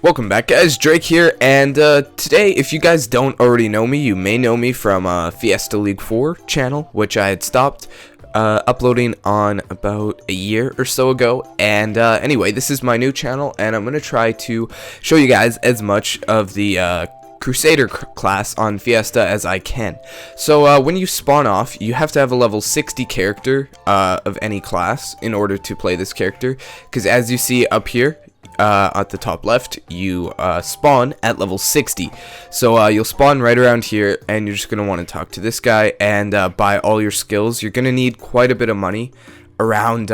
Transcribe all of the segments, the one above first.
Welcome back, guys. Drake here, and today, if you guys don't already know me, you may know me from Fiesta League 4 channel, which I had stopped uploading on about a year or so ago. And anyway, this is my new channel, and I'm gonna try to show you guys as much of the Crusader class on Fiesta as I can. So when you spawn off, you have to have a level 60 character of any class in order to play this character, because as you see up here, at the top left, you spawn at level 60. So you'll spawn right around here, and you're just going to want to talk to this guy and buy all your skills. You're going to need quite a bit of money, around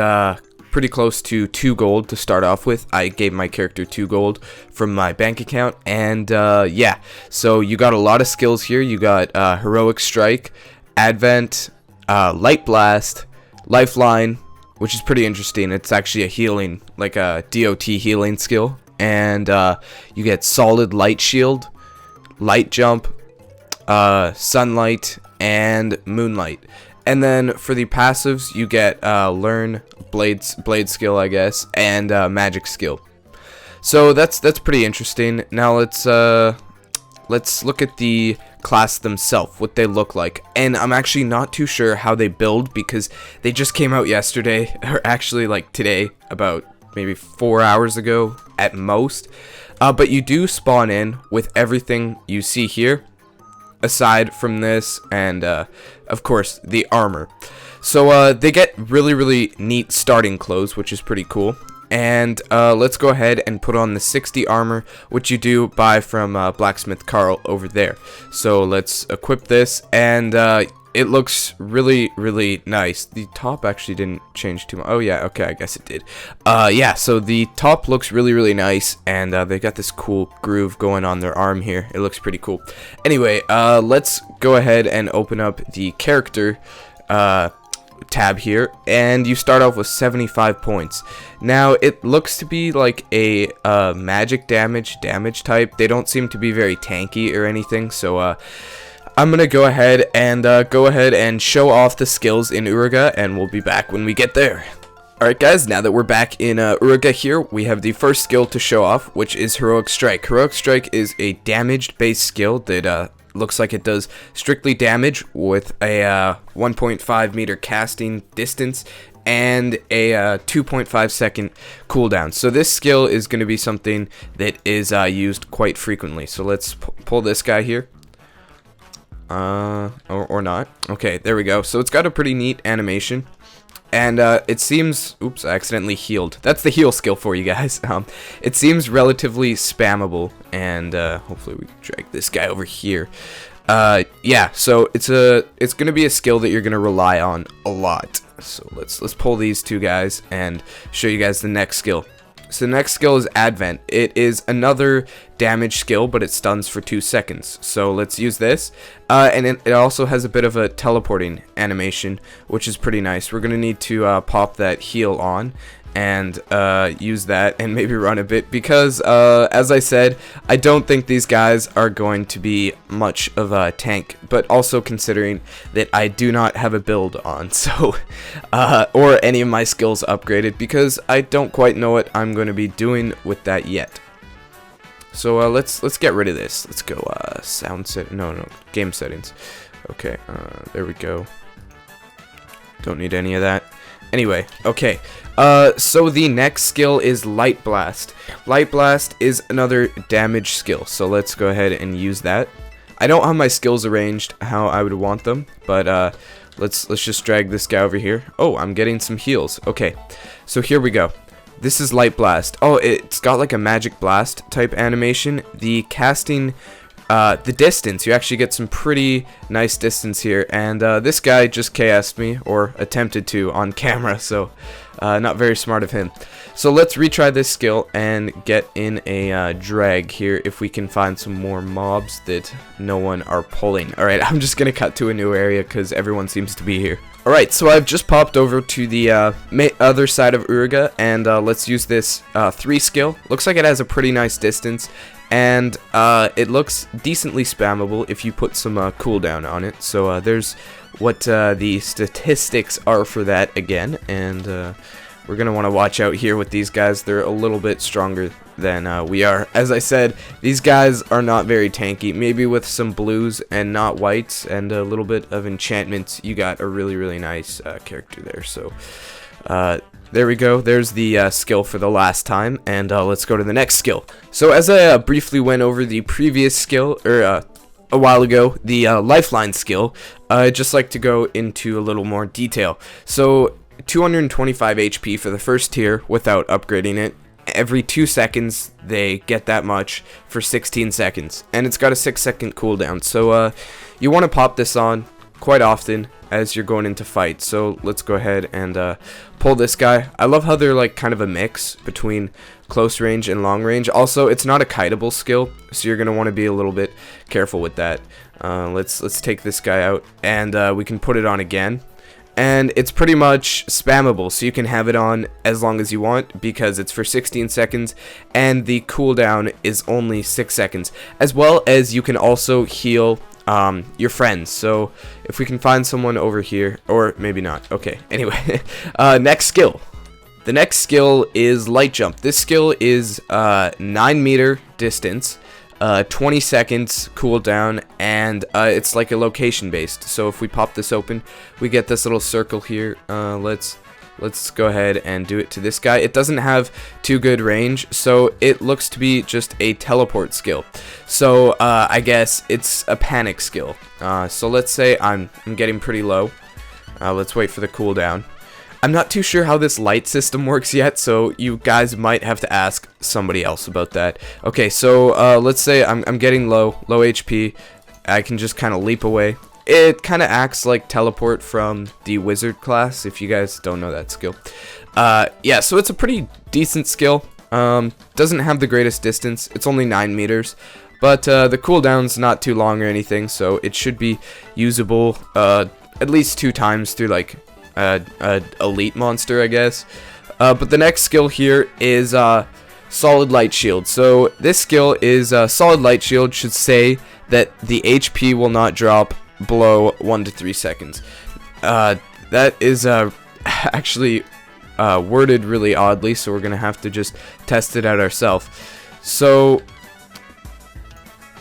pretty close to 2 gold to start off with. I gave my character 2 gold from my bank account, and yeah, so you got a lot of skills here. You got Heroic Strike, Advent, Light Blast, Lifeline, which is pretty interesting. It's actually a healing, like a DOT healing skill. And you get Solid Light Shield, Light Jump, Sunlight, and Moonlight. And then for the passives, you get Learn, Blade skill, I guess, and Magic skill. So that's pretty interesting. Now let's look at the class themselves, what they look like. And I'm actually not too sure how they build, because they just came out yesterday, or actually like today, about maybe 4 hours ago at most. But you do spawn in with everything you see here, aside from this, and of course the armor. So they get really neat starting clothes, which is pretty cool. And let's go ahead and put on the 60 armor, which you do buy from Blacksmith Carl over there. So let's equip this, and it looks really nice. The top actually didn't change too much. Oh yeah, okay, I guess it did. Yeah, so the top looks really nice, and they got this cool groove going on their arm here. It looks pretty cool. Anyway, let's go ahead and open up the character tab here, and you start off with 75 points. Now it looks to be like a magic damage type. They don't seem to be very tanky or anything, so I'm gonna go ahead and show off the skills in Uriga, and we'll be back when we get there. Alright guys, now that we're back in Uriga here, we have the first skill to show off, which is Heroic Strike. Heroic Strike is a damage based skill that looks like it does strictly damage with a 1.5 meter casting distance and a 2.5 second cooldown. So this skill is going to be something that is used quite frequently. So let's pull this guy here. Or not. Okay, there we go. So it's got a pretty neat animation. And it seems, oops, I accidentally healed. That's the heal skill for you guys. It seems relatively spammable, and hopefully we can drag this guy over here. Yeah, so it's gonna be a skill that you're gonna rely on a lot. So let's pull these two guys and show you guys the next skill. So the next skill is Advent. It is another damage skill, but it stuns for 2 seconds. So let's use this. And it also has a bit of a teleporting animation, which is pretty nice. We're going to need to pop that heal on and use that and maybe run a bit, because as I said, I don't think these guys are going to be much of a tank, but also considering that I do not have a build on, so or any of my skills upgraded, because I don't quite know what I'm going to be doing with that yet. So let's get rid of this. Let's go game settings. Okay, there we go. Don't need any of that. Anyway, okay. So the next skill is Light Blast. Light Blast is another damage skill, so let's go ahead and use that. I don't have my skills arranged how I would want them, but let's just drag this guy over here. Oh, I'm getting some heals. Okay, so here we go. This is Light Blast. Oh, it's got like a Magic Blast type animation. The casting, the distance, you actually get some pretty nice distance here, and this guy just KS'd me, or attempted to, on camera, so not very smart of him. So let's retry this skill and get in a drag here, if we can find some more mobs that no one are pulling. Alright, I'm just gonna cut to a new area because everyone seems to be here. Alright, so I've just popped over to the other side of Uriga, and let's use this 3 skill. Looks like it has a pretty nice distance, and it looks decently spammable if you put some cooldown on it. So there's what the statistics are for that again, and we're going to want to watch out here with these guys. They're a little bit stronger than we are. As I said, these guys are not very tanky. Maybe with some blues and not whites and a little bit of enchantments, you got a really nice character there. So there we go. There's the skill for the last time, and let's go to the next skill. So as I briefly went over the previous skill, or a while ago, the lifeline skill, I'd just like to go into a little more detail. So 225 HP for the first tier without upgrading it. Every 2 seconds they get that much for 16 seconds, and it's got a 6-second cooldown. So you want to pop this on quite often as you're going into fights. So let's go ahead and pull this guy. I love how they're like kind of a mix between close range and long range. Also, it's not a kiteable skill, so you're gonna want to be a little bit careful with that. Let's take this guy out, and we can put it on again. And it's pretty much spammable, so you can have it on as long as you want because it's for 16 seconds and the cooldown is only 6 seconds. As well as you can also heal your friends. So if we can find someone over here, or maybe not. Okay, anyway, next skill. The next skill is light jump. This skill is 9-meter distance. 20 seconds cooldown, and it's like a location based. So if we pop this open, we get this little circle here. Let's go ahead and do it to this guy. It doesn't have too good range, so it looks to be just a teleport skill. So I guess it's a panic skill. So let's say I'm getting pretty low. Let's wait for the cooldown. I'm not too sure how this light system works yet, so you guys might have to ask somebody else about that. Okay, so let's say I'm getting low HP. I can just kind of leap away. It kind of acts like teleport from the wizard class, if you guys don't know that skill. Yeah, so it's a pretty decent skill. Doesn't have the greatest distance. It's only 9 meters. But the cooldown's not too long or anything, so it should be usable at least 2 times through like elite monster, I guess. But the next skill here is solid light shield. So this skill is solid light shield should say that the HP will not drop below 1 to 3 seconds. That is actually worded really oddly, so we're gonna have to just test it out ourselves. So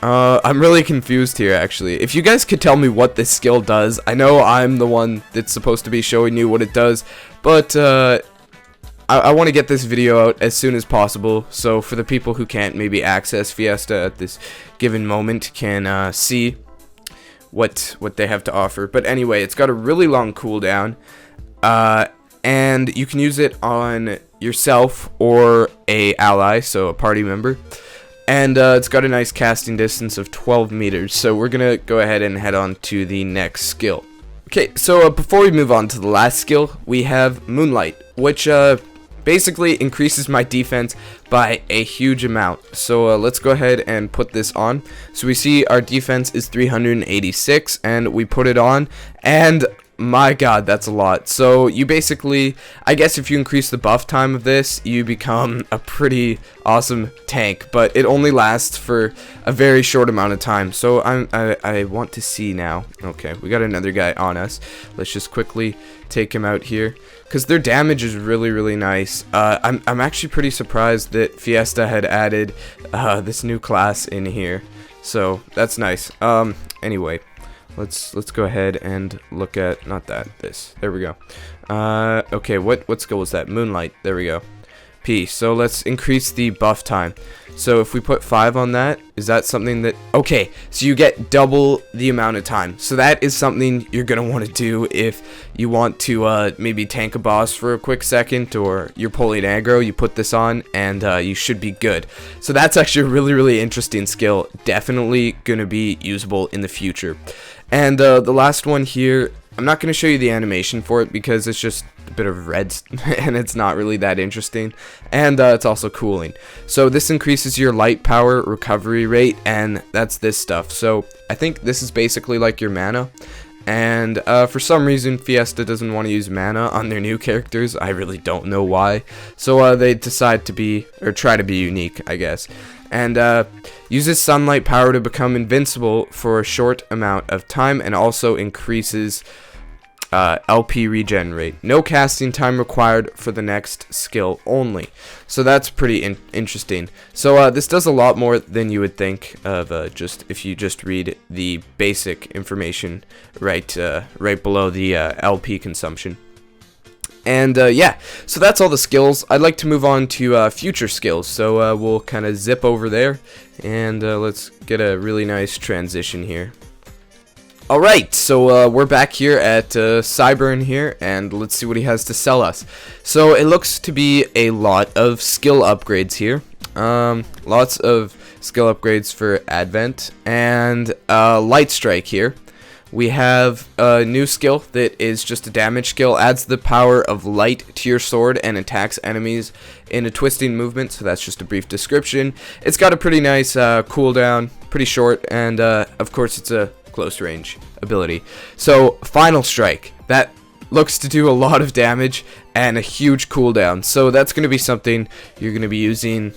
I'm really confused here, actually. If you guys could tell me what this skill does, I know I'm the one that's supposed to be showing you what it does, but I want to get this video out as soon as possible, so for the people who can't maybe access Fiesta at this given moment can see what they have to offer. But anyway, it's got a really long cooldown, and you can use it on yourself or a ally, so a party member. And it's got a nice casting distance of 12 meters, so we're gonna go ahead and head on to the next skill. Okay, so before we move on to the last skill, we have Moonlight, which basically increases my defense by a huge amount. So let's go ahead and put this on. So we see our defense is 386, and we put it on, and my god, that's a lot. So you basically, I guess if you increase the buff time of this, you become a pretty awesome tank, but it only lasts for a very short amount of time. So I want to see now. Okay, we got another guy on us. Let's just quickly take him out here, because their damage is really nice. I'm actually pretty surprised that Fiesta had added this new class in here, so that's nice. Anyway, let's go ahead and look at, not that, this. There we go. Okay, what skill was that? Moonlight. There we go. P. So let's increase the buff time. So if we put 5 on that, is that something that... Okay, so you get double the amount of time. So that is something you're going to want to do if you want to maybe tank a boss for a quick second, or you're pulling aggro, you put this on, and you should be good. So that's actually a really interesting skill. Definitely going to be usable in the future. And the last one here, I'm not going to show you the animation for it because it's just a bit of red and it's not really that interesting, and it's also cooling. So this increases your light power recovery rate, and that's this stuff. So I think this is basically like your mana, and for some reason Fiesta doesn't want to use mana on their new characters. I really don't know why. So they decide to be, or try to be unique, I guess. And uses sunlight power to become invincible for a short amount of time, and also increases LP regen rate. No casting time required for the next skill only. So that's pretty interesting. So this does a lot more than you would think of just if you just read the basic information right below the LP consumption. And yeah, so that's all the skills. I'd like to move on to future skills. So we'll kind of zip over there, and let's get a really nice transition here. Alright, so we're back here at Cyburn here, and let's see what he has to sell us. So it looks to be a lot of skill upgrades here. Lots of skill upgrades for Advent, and Light Strike here. We have a new skill that is just a damage skill, adds the power of light to your sword and attacks enemies in a twisting movement, so that's just a brief description. It's got a pretty nice cooldown, pretty short, and of course it's a close range ability. So Final Strike, that looks to do a lot of damage and a huge cooldown, so that's going to be something you're going to be using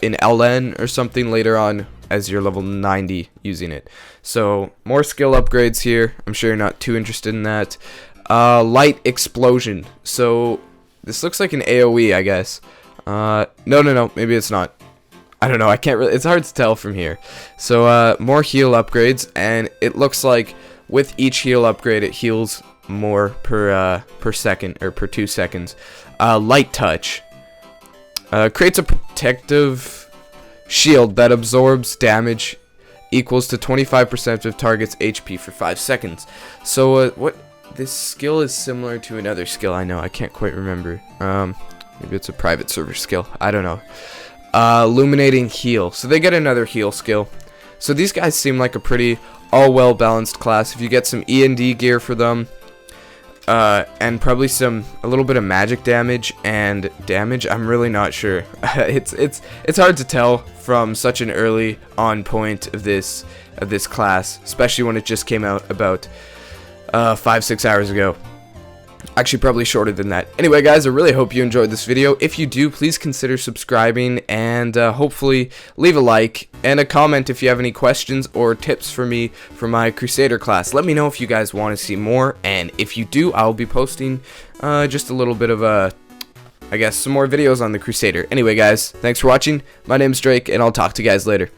in LN or something later on as you're level 90 using it. So more skill upgrades here. I'm sure you're not too interested in that. Light Explosion, so this looks like an AoE, I guess. No, maybe it's not. I don't know, I can't really, it's hard to tell from here. So more heal upgrades, and it looks like with each heal upgrade it heals more per second, or per 2 seconds. Light Touch creates a protective shield that absorbs damage equals to 25% of target's HP for 5 seconds. So what, this skill is similar to another skill I know, I can't quite remember. Maybe it's a private server skill, I don't know. Illuminating Heal, so they get another heal skill. So these guys seem like a pretty all well balanced class. If you get some E&D gear for them, and probably a little bit of magic damage and damage, I'm really not sure. It's hard to tell from such an early on point of this class, especially when it just came out about 5-6 hours ago. Actually, probably shorter than that. Anyway, guys, I really hope you enjoyed this video. If you do, please consider subscribing, and hopefully leave a like and a comment if you have any questions or tips for me for my Crusader class. Let me know if you guys want to see more, and if you do, I'll be posting just a little bit of I guess some more videos on the Crusader. Anyway, guys, thanks for watching. My name's Drake, and I'll talk to you guys later.